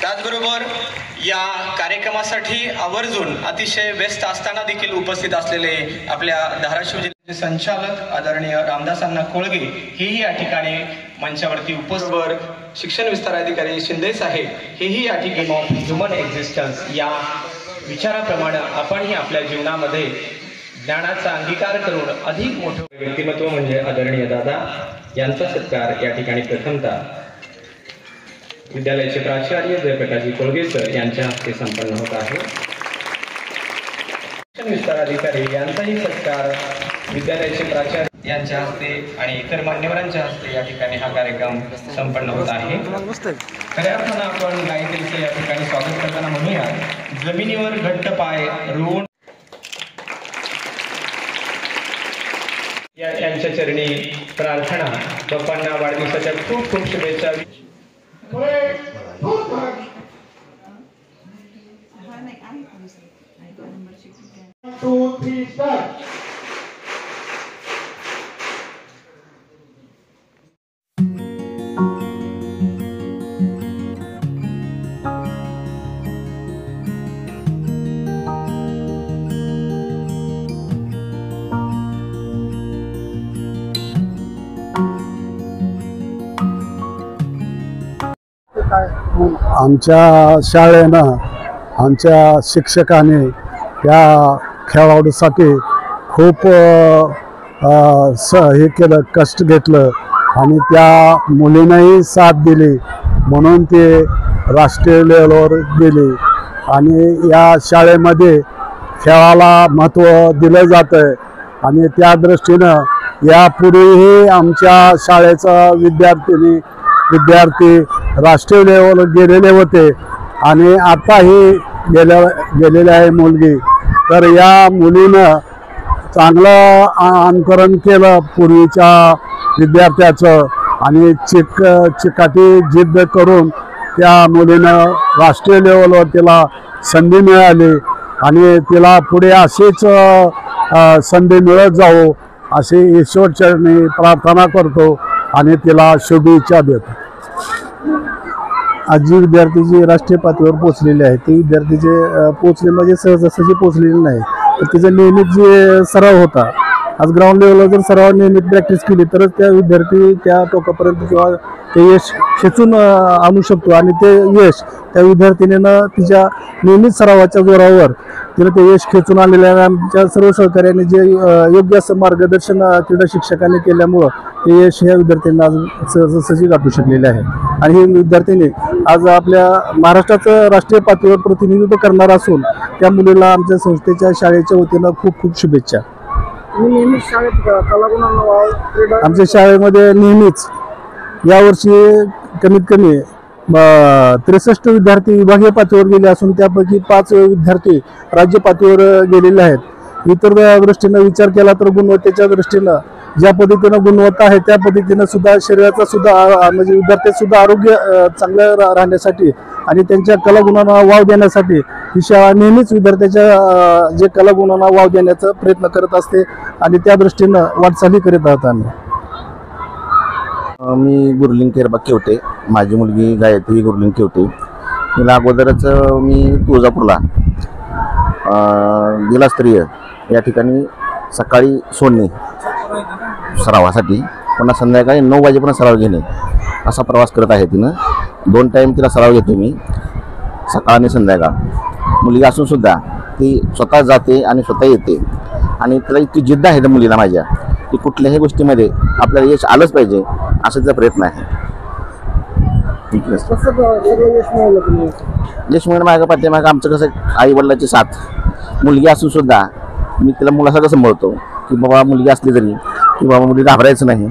त्याचबरोबर या कार्यक्रमासाठी आवर्जून अतिशय व्यस्त असताना देखील उपस्थित असलेले आपल्या धाराशिव जिल्ह्याचे संचालक आदरणीय रामदासांना कोळगे हेही या ठिकाणी मंचावरती उपस्थित, शिक्षण विस्तार अधिकारी शिंदे साहेब हेही या ठिकाणी ऑफ ह्युमन एक्झिस्टन्स या विचाराप्रमाणे आपणही आपल्या जीवनामध्ये ज्ञानाचा अंगीकार करून अधिक मोठं व्यक्तिमत्व म्हणजे आदरणीय दादा यांचा सत्कार या ठिकाणी प्रथमतः विद्यालयाचे प्राचार्य जयप्रकाशजी कोळगे सर यांच्या हस्ते संपन्न होत आहे। शिक्षण विस्तार अधिकारी यांचाही सत्कार विद्यालयाचे प्राचार्य यांच्या हस्ते आणि इतर मान्यवरांच्या हस्ते या ठिकाणी हा कार्यक्रम संपन्न होत आहे। खऱ्या अर्थानं आपण गायत्रीचं या ठिकाणी स्वागत करताना म्हणूया, जमिनीवर घट्ट पाय रोवून यांच्या चरणी प्रार्थना। बाप्पांना वाढदिवसाच्या खूप खूप शुभेच्छा। आमच्या शाळेनं आमच्या शिक्षकाने या खेळाडूसाठी खूप हे केलं, कष्ट घेतलं आणि त्या मुलीनंही साथ दिली म्हणून ते राष्ट्रीय लेवलवर गेले आणि या शाळेमध्ये खेळाला महत्त्व दिलं जातं आणि त्या दृष्टीनं यापूर्वीही आमच्या शाळेचा विद्यार्थी राष्ट्रीय लेवलवर गेलेले होते आणि आताही गेलेले आहे मुलगी। तर या मुलीनं चांगलं अनुकरण केलं पूर्वीच्या विद्यार्थ्याचं आणि चिकाटी जिद्द करून त्या मुलीनं राष्ट्रीय लेवलवर तिला संधी मिळाली आणि तिला पुढे अशीच संधी मिळत जावो अशी ईश्वरचरणी प्रार्थना करतो आणि तिला शुभेच्छा देतो। आज जी विद्यार्थी जी राष्ट्रीय पातळीवर पोहोचलेले आहे ती विद्यार्थीचे पोहोचले म्हणजे सहजासहजी पोहोचलेले नाही, तर तिचा नियमित जे सराव होता, आज ग्राउंड लेवलवर जर सराव नियमित प्रॅक्टिस केली तरच त्या विद्यार्थी त्या टोकापर्यंत किंवा ते यश खेचून आणू शकतो आणि ते यश त्या विद्यार्थिनीनं तिच्या नियमित सरावाच्या जोरावर तिनं ते यश खेचून आणलेलं आहे। आमच्या सर्व सहकार्याने जे योग्य असं मार्गदर्शन क्रीडा शिक्षकांनी केल्यामुळं ते यश ह्या विद्यार्थ्यांना आज सहजासहजी गाठू शकलेले आहे आणि ही विद्यार्थिनी आज आपल्या महाराष्ट्राचं राष्ट्रीय पातळीवर प्रतिनिधित्व करणार असून त्या मुलीला आमच्या संस्थेच्या शाळेच्या वतीनं खूप खूप शुभेच्छा। आमच्या शाळेमध्ये नेहमीच यावर्षी कमीत कमी 63 विद्यार्थी विभागीय पातळीवर गेले असून त्यापैकी 5 विद्यार्थी राज्य पातळीवर गेलेले आहेत। इतर दृष्टीनं विचार केला तर गुणवत्तेच्या दृष्टीनं ज्या पद्धतीनं गुणवत्ता आहे त्या पद्धतीनं सुद्धा शरीराचा सुद्धा म्हणजे विद्यार्थ्यांचं सुद्धा आरोग्य चांगलं राहण्यासाठी आणि त्यांच्या कलागुणांना वाव देण्यासाठी ही शाळा नेहमीच विद्यार्थ्याच्या जे कलागुणांना वाव देण्याचा प्रयत्न करत असते आणि त्या दृष्टीनं वाटचाली करीत आहोत आम्ही। मी गुरुलिंग केरबा केवटे, माझी मुलगी गायत्री गुरुलिंग केवटे। तिला अगोदरच मी तुळजापूरला जिल्हास्तरीय या ठिकाणी सकाळी सोडणे सरावासाठी, पुन्हा संध्याकाळी 9 वाजेपर्यंत सराव घेणे असा प्रवास करत आहे। तिनं 2 टाईम तिला सराव घेतो मी, सकाळ आणि संध्याकाळ। मुलगी असून सुद्धा ती स्वतः जाते आणि स्वतः येते आणि तिला इतकी जिद्द आहे त्या मुलीला माझ्या की कुठल्याही गोष्टीमध्ये आपल्याला यश आलंच पाहिजे असा तिचा प्रयत्न आहे। यश मिळणं मागं पाठीमागं आमचं कसं आई वडिलांची साथ, मुलगी असून सुद्धा मी तिला मुलासारखं सांभाळतो की बाबा मुलगी असली तरी की बाबा मुली घाबरायचं नाही,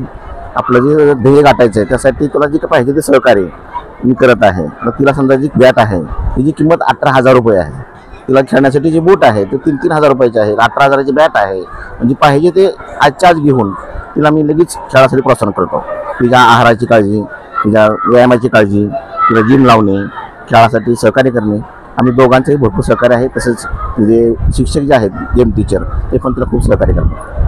आपलं जे ध्येय गाठायचं आहे त्यासाठी तुला जे पाहिजे ते सहकार्य मी करत आहे। मग तिला समजा जी बॅट आहे तिची किंमत 18,000 रुपये आहे, तिला खेळण्यासाठी जे बूट आहे ते 3,000 रुपयाचे आहे, 18,000ची बॅट आहे। म्हणजे पाहिजे ते आजच्या आज घेऊन तिला मी लगेच खेळासाठी प्रोत्साहन करतो। तिच्या आहाराची काळजी, तिच्या व्यायामाची काळजी, तिला जिम लावणे, खेळासाठी सहकार्य करणे, आम्ही दोघांचंही भरपूर सहकार्य आहे। तसेच जे शिक्षक जे आहेत गेम टीचर ते पण तिला खूप सहकार्य करतात।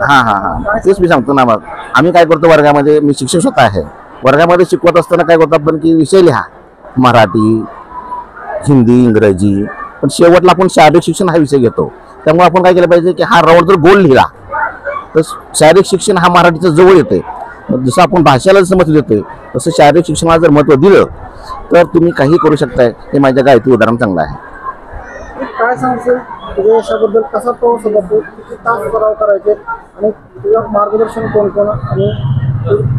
हां तेच मी सांगतो ना। मग आम्ही काय करतो वर्गामध्ये, मी शिक्षक स्वतः आहे वर्गामध्ये शिकवत असताना काय करतो आपण की विषय लिहा, मराठी, हिंदी, इंग्रजी, पण शेवटला आपण शारीरिक शिक्षण हा विषय घेतो. त्यामुळे आपण काय केलं पाहिजे की हा राऊंड जर गोल लिहिला तर शारीरिक शिक्षण हा मराठीचं जवळ येते. जसं आपण भाषेला जसं महत्त्व देतोय तसं शारीरिक शिक्षणाला जर महत्त्व दिलं तर तुम्ही काही करू शकताय. हे माझ्या गायत्री उदाहरण चांगलं आहे. काय सांगशील तुझ्या यशाबद्दल? कसा प्रवास होता तो, किती तास सराव करायचे आणि तुझं मार्गदर्शन कोण कोण आणि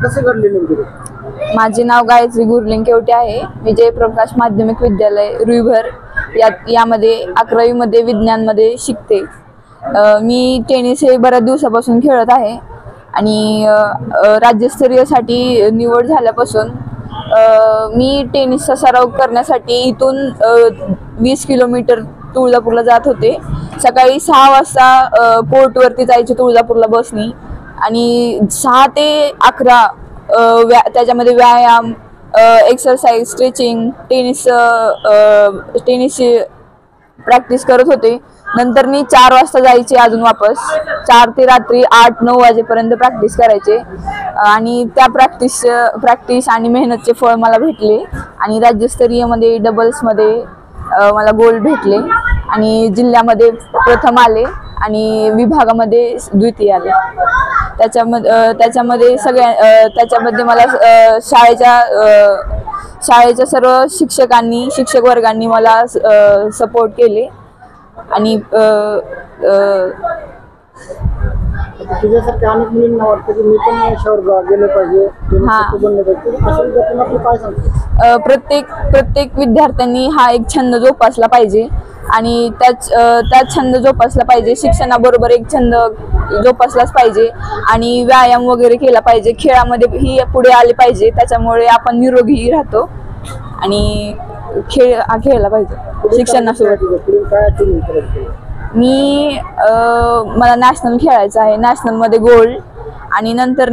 कसे घडले नेमके? माझे नाव गायत्री गुरलिंग केवटे आहे. मी जयप्रकाश माध्यमिक विद्यालय रुईभर यामध्ये 11वी मध्ये विज्ञानमध्ये शिकते. मी टेनिस हे बऱ्याच दिवसापासून खेळत आहे आणि राज्यस्तरीयसाठी निवड झाल्यापासून मी टेनिसचा सराव करण्यासाठी इथून 20 किलोमीटर तुळजापूरला जात होते. सकाळी 6 वाजता कोर्टवरती जायचे तुळजापूरला बसनी आणि 6 ते 11 त्याच्यामध्ये व्यायाम, एक्सरसाइज, स्ट्रेचिंग, टेनिसची प्रॅक्टिस करत होते. नंतर मी 4 वाजता जायचे अजून वापस. 4 ते रात्री 8-9 वाजेपर्यंत प्रॅक्टिस करायचे आणि त्या प्रॅक्टिस आणि मेहनतचे फळ मला भेटले आणि राज्यस्तरीयमध्ये डबल्समध्ये मला गोल्ड भेटले आणि जिल्ह्यामध्ये प्रथम आले आणि विभागामध्ये द्वितीय आले. त्याच्यामध्ये त्याच्यामध्ये मला शाळेच्या सर्व शिक्षक वर्गांनी मला सपोर्ट केले आणि तुझ्यासारख्या अनेक मुलींना वाटतं की मी पण यशावर गेले पाहिजे, बनले पाहिजे. काय सांगते? प्रत्येक विद्यार्थ्यांनी हा एक छंद जोपासला पाहिजे आणि त्याच छंद जोपासला पाहिजे. शिक्षणाबरोबर एक छंद जोपासलाच पाहिजे आणि व्यायाम वगैरे केला पाहिजे. खेळामध्ये ही पुढे आले पाहिजे. त्याच्यामुळे आपण निरोगी राहतो आणि खेळला पाहिजे शिक्षणासोबत. मला नॅशनल खेळायचं आहे. नॅशनलमध्ये गोल्ड आणि नंतर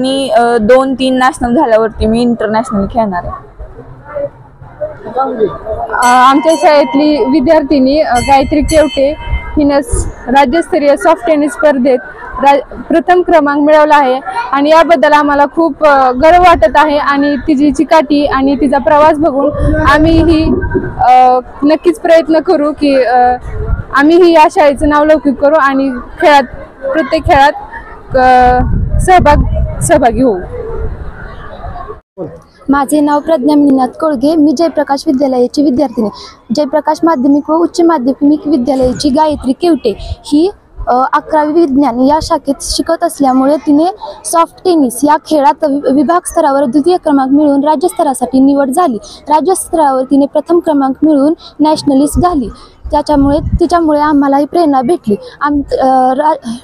2-3 नॅशनल झाल्यावरती मी इंटरनॅशनल खेळणार आहे. आमच्या शाळेतली विद्यार्थिनी गायत्री केवटे हिनं राज्यस्तरीय सॉफ्ट टेनिस स्पर्धेत प्रथम क्रमांक मिळवला आहे आणि याबद्दल आम्हाला खूप गर्व वाटत आहे आणि तिची चिकाटी आणि तिचा प्रवास बघून आम्हीही नक्कीच प्रयत्न करू की आम्हीही या शाळेचं नाव लौकिक करू आणि प्रत्येक खेळात सहभागी होऊ. माझे नाव प्रज्ञा मिनीनाथ कोळगे. मी जयप्रकाश विद्यालयाची विद्यार्थिनी. जयप्रकाश माध्यमिक व उच्च माध्यमिक विद्यालयाची गायत्री केवटे ही 11वी विज्ञान या शाखेत शिकत असल्यामुळे तिने सॉफ्ट टेनिस या खेळात विभाग स्तरावर द्वितीय क्रमांक मिळवून राज्यस्तरासाठी निवड झाली. राज्यस्तरावर तिने प्रथम क्रमांक मिळवून नॅशनलिस्ट झाली. तिच्यामुळे आम्हालाही प्रेरणा भेटली.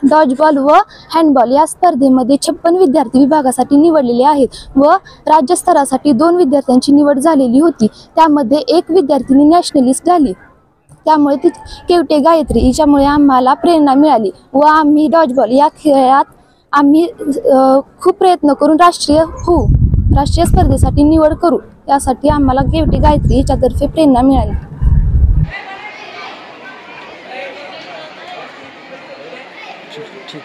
डॉजबॉल व हँडबॉल या स्पर्धेमध्ये 56 विद्यार्थी विभागासाठी निवडलेले आहेत व राज्यस्तरासाठी 2 विद्यार्थ्यांची निवड झालेली होती. त्यामध्ये 1 विद्यार्थिनी नॅशनलिस्ट झाली. त्यामुळे ती केवटे गायत्री हिच्यामुळे आम्हाला प्रेरणा मिळाली व आम्ही डॉजबॉल या खेळात आम्ही खूप प्रयत्न करून राष्ट्रीय स्पर्धेसाठी निवड करू. यासाठी आम्हाला केवटे गायत्री हिच्यातर्फे प्रेरणा मिळाली. ठीक.